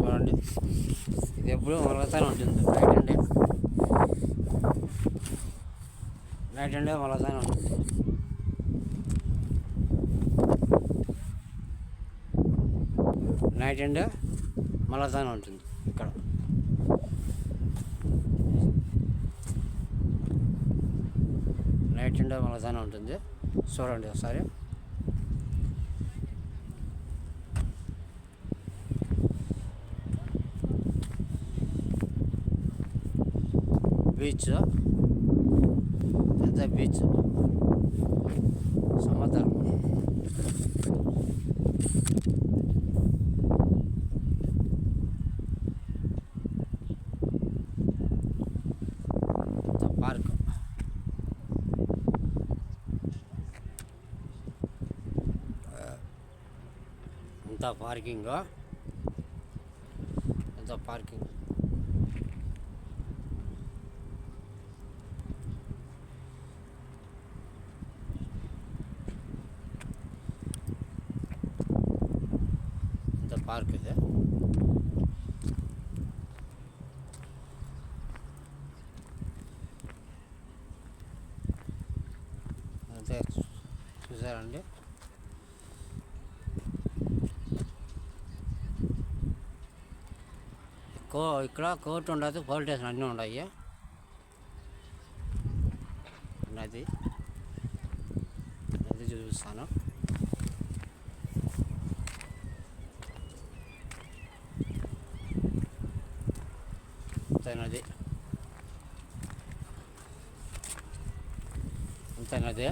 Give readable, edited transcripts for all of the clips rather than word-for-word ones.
చూడండి, ఇది ఎప్పుడు మొలగతానే ఉంటుంది. నైట్ అండే మొలగతానే ఉంటుంది. నైట్ అండే మొలగతానే ఉంటుంది. ఇక్కడ నైట్ అండే మొలగతానే ఉంటుంది. చూడండి ఒకసారి. బీచ్ ఎంత బీచ్, సముద్రం. పార్క్ ఎంత పార్కింగ్, ఎంత పార్కింగ్. పార్క్ ఇది. అంతే చూసారండి. ఇక్కడ కోర్టు ఉండదు, పోలీస్ స్టేషన్ అన్నీ ఉన్నాయి. నది చూపిస్తాను. నది అంతే నది,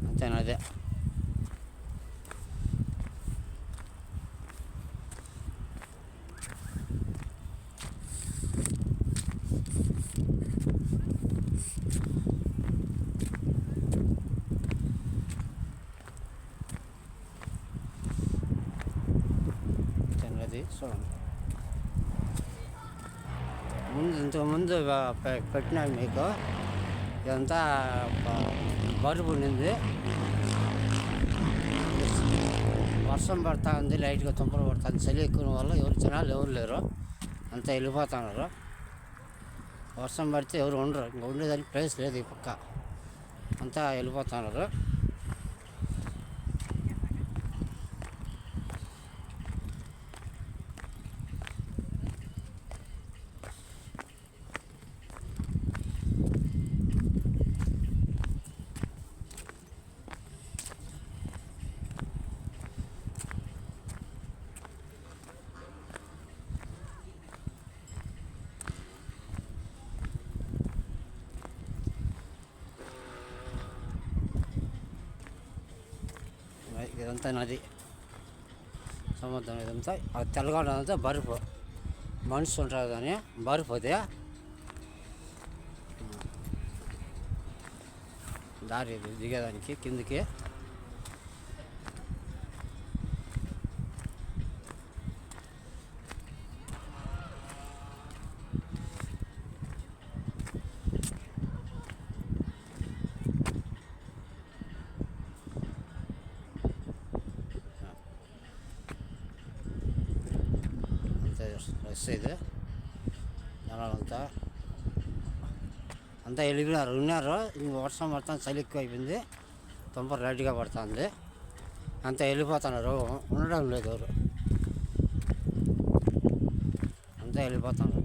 అంతే నది. చూడండి, ఇంతకుముందు పెట్టినాను మీకు. ఇదంతా బరువు ఉండింది. వర్షం పడతా ఉంది, లైట్గా తుంపలు పడుతుంది. చలి ఎక్కువ వల్ల జనాలు ఎవరు లేరు, అంతా వెళ్ళిపోతున్నారు. వర్షం పడితే ఎవరు ఉండరు, ఇంకా ఉండేదానికి ప్లేస్ లేదు. ఈ పక్క అంతా వెళ్ళిపోతున్నారు. ఇదంతా నది, సముద్రం. ఇదంతా తెల్లగా ఉన్నదంతా బరుపు, మనిషి ఉంటారు కానీ బరుపు. అది దారి దిగేదానికి కిందికి. ఇది జనాలంతా అంతా ఉన్నారు. ఇంక వర్షం పడుతుంది, చలి ఎక్కువ అయిపోయింది, తుంపరు లైట్గా పడుతుంది. అంతా వెళ్ళిపోతున్నారు, ఉండడం లేదు ఎవరు, అంతా వెళ్ళిపోతున్నారు.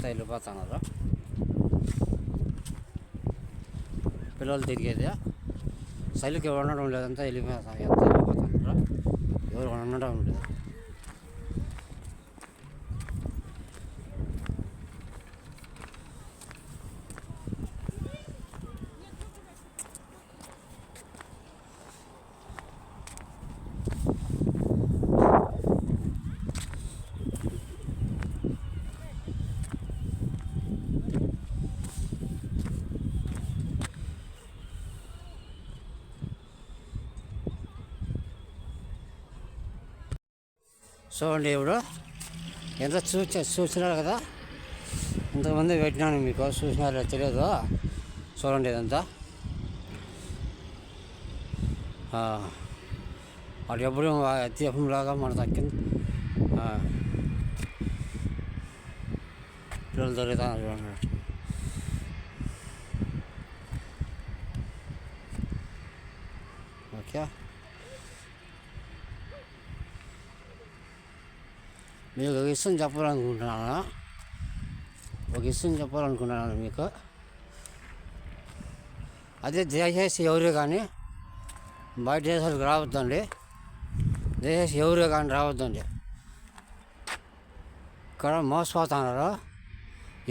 వెళ్ళిపోతున్నారు పిల్లలు తిరిగేది. చలికి ఉండడం లేదంతా వెళ్ళిపోతున్నారు, ఎంత వెళ్ళిపోతున్నారు, ఎవరు ఉండడం లేదు. చూడండి ఇప్పుడు ఎంత చూసినారు కదా, ఇంతకుముందు పెట్టినాను మీకు, చూసినారో తెలియదు. చూడండి ఇదంతా వాడు ఎప్పుడు దీపంలాగా మన తక్కింది పిల్లలు దొరుకుతాను చూడండి. ఓకే, మీకు ఒక విషయం చెప్పాలనుకుంటున్నాను మీకు. అదే దయచేసి ఎవరు కానీ బయట దేశాలకు రావద్దండి, దయచేసి ఎవరు కానీ రావద్దండి. ఇక్కడ మోసపోతున్నారు,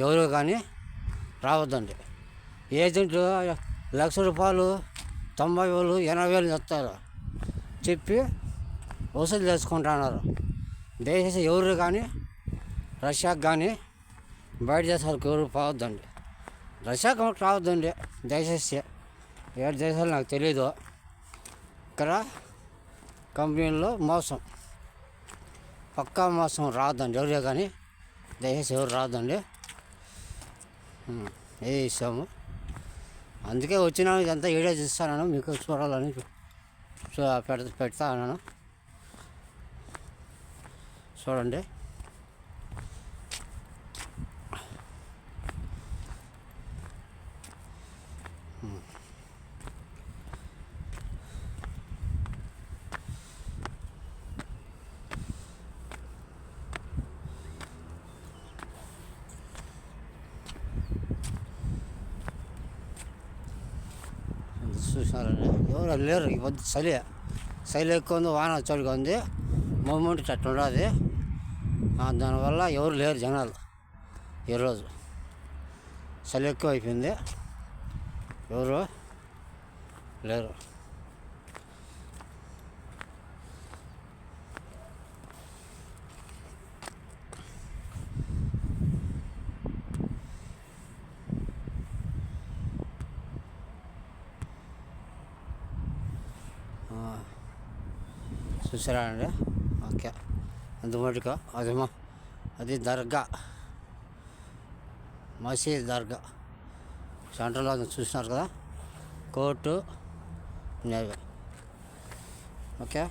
ఎవరు కానీ రావద్దండి. ఏజెంట్లు ₹1,00,000 90,000 80,000 చెప్తారు, చెప్పి వసూలు చేసుకుంటున్నారు. దయచేసి ఎవరు కానీ రష్యాకు కానీ బయట దేశాలకు ఎవరు పోవద్దండి, రష్యాకు రావద్దండి దయచేసి. ఏ దేశాలు నాకు తెలీదు. ఇక్కడ కంపెనీల్లో మోసం, పక్కా మోసం, రావద్దండి ఎవరే కానీ, దయచేసి ఎవరు రావద్దండి. ఏ ఇస్తాము, అందుకే వచ్చినాను, ఇదంతా వీడియో చూస్తాను మీకు చూడాలని పెడతా అన్నాను. చూడండి చూసినారండి, ఎవరు లేరు. ఈ పొద్దు చలి ఎక్కువ ఉంది, వాన చలిగా ఉంది, మూమెంట్ అట్లా ఉండదు. దానివల్ల ఎవరు లేరు జనాలు ఈరోజు. చలి ఎక్కువ అయిపోయింది, ఎవరు లేరు. చూసారా అండి? ఓకే, అందుమటుకు అది దర్గా, మసీద్ దర్గా సెంటర్లో చూసినారు కదా, కోర్టు నేవీ. ఓకే.